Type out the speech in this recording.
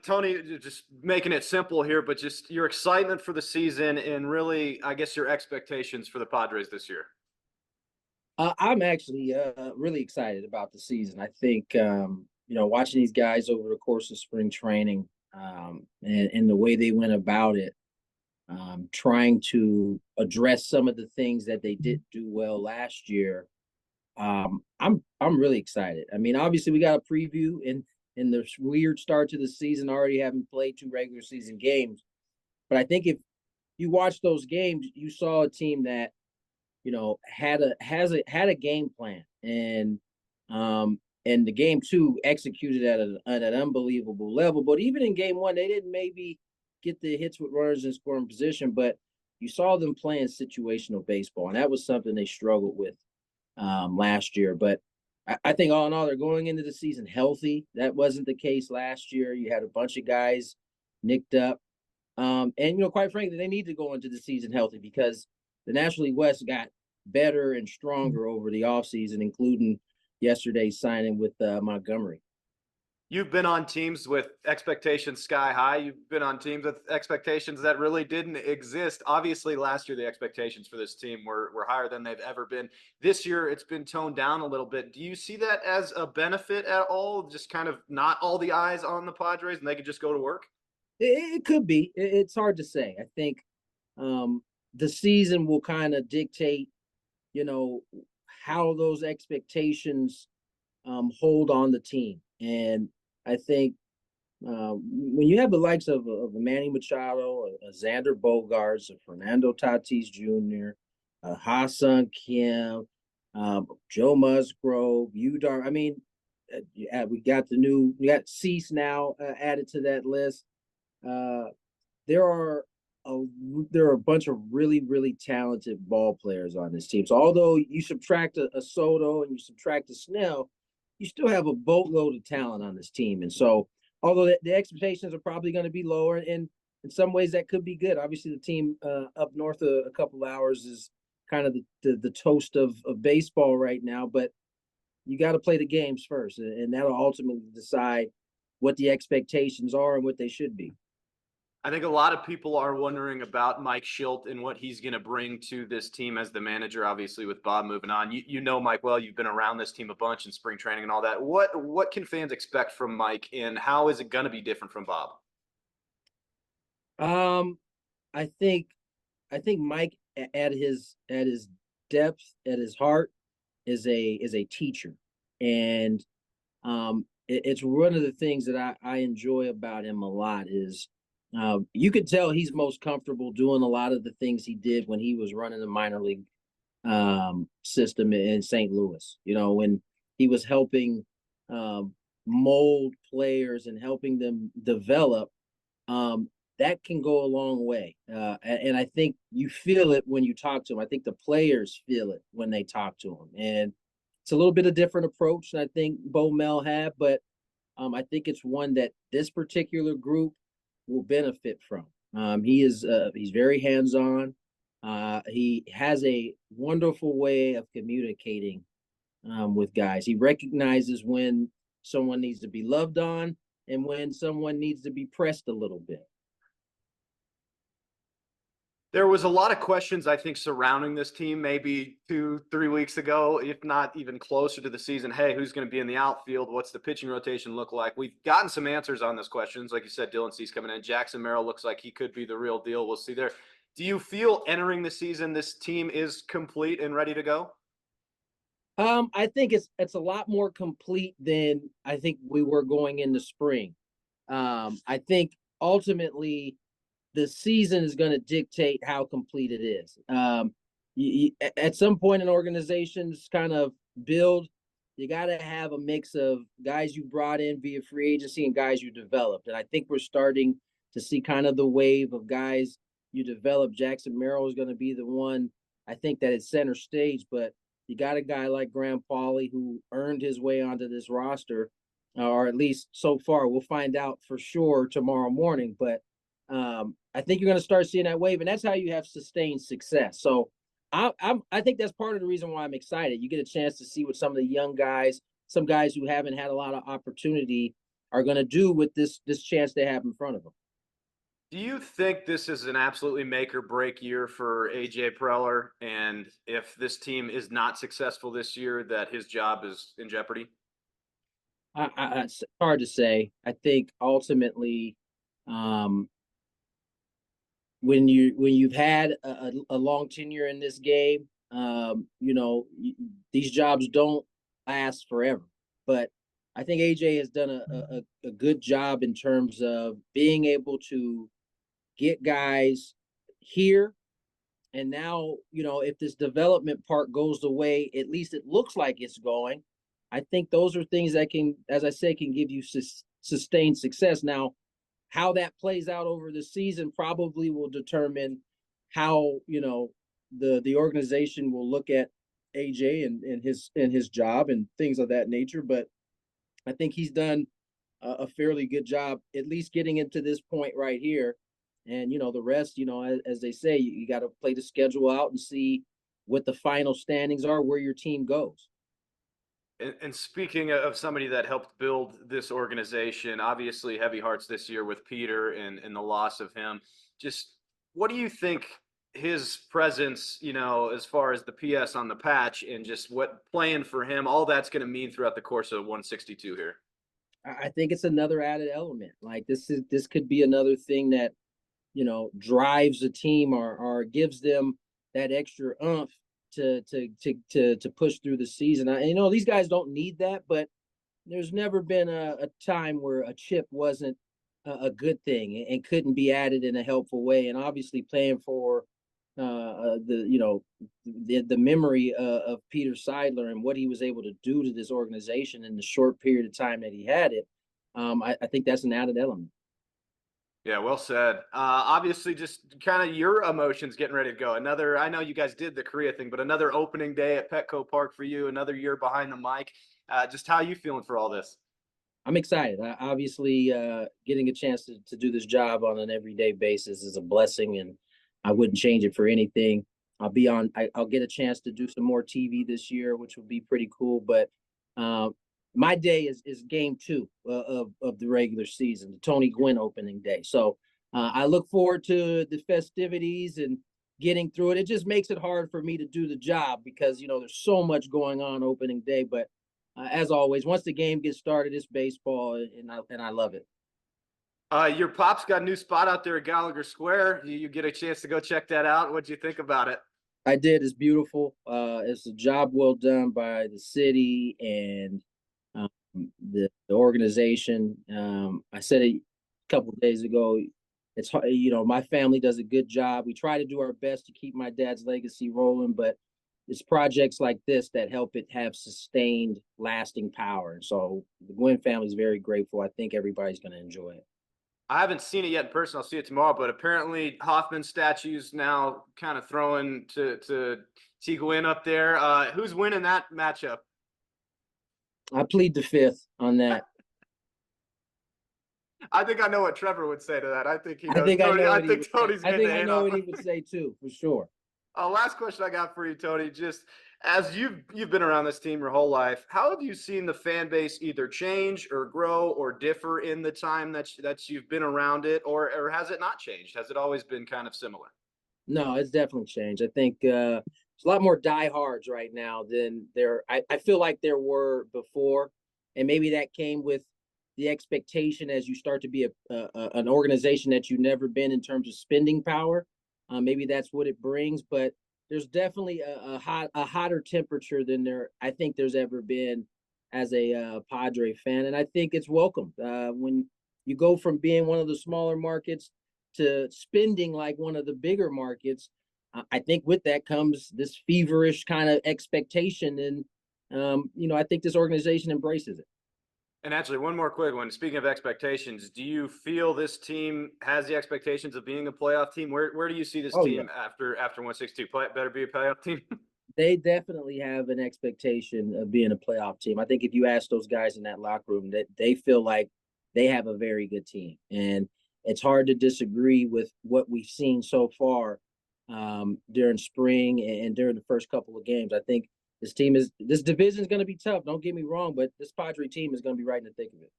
Tony, just making it simple here, but just your excitement for the season and really, I guess, your expectations for the Padres this year. I'm actually really excited about the season. I think watching these guys over the course of spring training and the way they went about it, trying to address some of the things that they did do well last year. I'm really excited. I mean, obviously, we got a preview in the weird start to the season, already having played 2 regular season games. But I think if you watch those games, you saw a team that had a game plan, and the game 2 executed at an unbelievable level. But even in game 1, they didn't maybe get the hits with runners in scoring position, but you saw them playing situational baseball, and that was something they struggled with last year. But I think all in all, they're going into the season healthy. That wasn't the case last year. You had a bunch of guys nicked up. And quite frankly, they need to go into the season healthy because the National League West got better and stronger over the offseason, including yesterday's signing with Montgomery. You've been on teams with expectations sky high. You've been on teams with expectations that really didn't exist. Obviously, last year, the expectations for this team were higher than they've ever been. This year, it's been toned down a little bit. Do you see that as a benefit at all? Just kind of not all the eyes on the Padres and they could just go to work? It could be. It's hard to say. I think the season will kind of dictate, how those expectations hold on the team. And I think when you have the likes of a Manny Machado, a Xander Bogaerts, a Fernando Tatis Jr., a Ha-Seong Kim, Joe Musgrove, Udar. I mean, we got Cease now added to that list. There are a bunch of really, really talented ball players on this team. So although you subtract a Soto and you subtract a Snell, you still have a boatload of talent on this team. And so although the expectations are probably going to be lower, and in some ways that could be good. Obviously, the team up north a couple hours is kind of the toast of baseball right now. But you got to play the games first, and that'll ultimately decide what the expectations are and what they should be. I think a lot of people are wondering about Mike Shildt and what he's going to bring to this team as the manager, obviously with Bob moving on. You know Mike well, you've been around this team a bunch in spring training and all that. What can fans expect from Mike, and how is it going to be different from Bob? I think Mike at his depth, at his heart, is a teacher. And it's one of the things that I enjoy about him a lot is you could tell he's most comfortable doing a lot of the things he did when he was running the minor league system in St. Louis. When he was helping mold players and helping them develop, that can go a long way. And I think you feel it when you talk to him. I think the players feel it when they talk to him. And it's a little bit of different approach than I think Bo Mel had, but I think it's one that this particular group will benefit from. He's very hands-on. He has a wonderful way of communicating with guys. He recognizes when someone needs to be loved on and when someone needs to be pressed a little bit. There was a lot of questions, I think, surrounding this team maybe 2-3 weeks ago, if not even closer to the season. Hey, who's going to be in the outfield? What's the pitching rotation look like? We've gotten some answers on those questions. Like you said, Dylan Cease coming in. Jackson Merrill looks like he could be the real deal. We'll see there. Do you feel entering the season this team is complete and ready to go? I think it's a lot more complete than I think we were going into spring. I think ultimately the season is going to dictate how complete it is. At some point in organizations kind of build, you got to have a mix of guys you brought in via free agency and guys you developed. And I think we're starting to see kind of the wave of guys you developed. Jackson Merrill is going to be the one, I think, that is center stage. But you got a guy like Graham Pauley who earned his way onto this roster, or at least so far. We'll find out for sure tomorrow morning. But I think you're going to start seeing that wave, and that's how you have sustained success. So I think that's part of the reason why I'm excited. You get a chance to see what some of the young guys, some guys who haven't had a lot of opportunity, are going to do with this chance they have in front of them. Do you think this is an absolutely make or break year for AJ Preller? And if this team is not successful this year, that his job is in jeopardy? It's hard to say. I think ultimately, um, when you've had a long tenure in this game, these jobs don't last forever. But I think AJ has done a good job in terms of being able to get guys here. And now, if this development part goes the way, at least it looks like it's going, I think those are things that can, as I say, can give you sustained success. Now, how that plays out over the season probably will determine how, the organization will look at AJ and his job and things of that nature. But I think he's done a fairly good job, at least getting into this point right here. And, the rest, as they say, you got to play the schedule out and see what the final standings are, where your team goes. And speaking of somebody that helped build this organization, obviously heavy hearts this year with Peter and the loss of him. Just what do you think his presence, as far as the PS on the patch and just what playing for him, all that's going to mean throughout the course of 162 here? I think it's another added element. Like this could be another thing that drives a team or gives them that extra oomph to push through the season. These guys don't need that, but there's never been a time where a chip wasn't a good thing and couldn't be added in a helpful way. And obviously playing for the memory of Peter Seidler and what he was able to do to this organization in the short period of time that he had it. I think that's an added element. Yeah, well said. Obviously, just kind of your emotions getting ready to go. I know you guys did the Korea thing, but another opening day at Petco Park for you, another year behind the mic. Just how you feeling for all this? I'm excited. Obviously, getting a chance to do this job on an everyday basis is a blessing, and I wouldn't change it for anything. I'll get a chance to do some more TV this year, which will be pretty cool. But my day is game 2 of the regular season, the Tony Gwynn opening day. So I look forward to the festivities and getting through it. It just makes it hard for me to do the job because, there's so much going on opening day. But as always, once the game gets started, it's baseball, and I love it. Your pop's got a new spot out there at Gallagher Square. You get a chance to go check that out. What'd you think about it? I did. It's beautiful. It's a job well done by the city and the organization. I said it a couple of days ago. It's hard, my family does a good job. We try to do our best to keep my dad's legacy rolling, but it's projects like this that help it have sustained, lasting power. And so the Gwynn family is very grateful. I think everybody's going to enjoy it. I haven't seen it yet in person. I'll see it tomorrow. But apparently, Hoffman statue's now kind of throwing to T. Gwynn up there. Who's winning that matchup? I plead the fifth on that. I think I know what Trevor would say to that. I think he knows. I think Tony's I getting think the I know off. what he would say too, for sure. Last question I got for you, Tony. Just as you've been around this team your whole life, how have you seen the fan base either change or grow or differ in the time that you've been around it, or has it not changed? Has it always been kind of similar? No, it's definitely changed. I think there's a lot more diehards right now than there. I feel like there were before, and maybe that came with the expectation as you start to be an organization that you've never been in terms of spending power. Maybe that's what it brings, but there's definitely a hotter temperature than I think there's ever been as a Padre fan, and I think it's welcomed when you go from being one of the smaller markets to spending like one of the bigger markets. I think with that comes this feverish kind of expectation, and I think this organization embraces it. And actually, one more quick one. Speaking of expectations, do you feel this team has the expectations of being a playoff team? Where do you see this team after 162? Better be a playoff team. They definitely have an expectation of being a playoff team. I think if you ask those guys in that locker room, that they feel like they have a very good team, and it's hard to disagree with what we've seen so far during spring and during the first couple of games. I think this division is going to be tough. Don't get me wrong, but this Padre team is going to be right in the thick of it.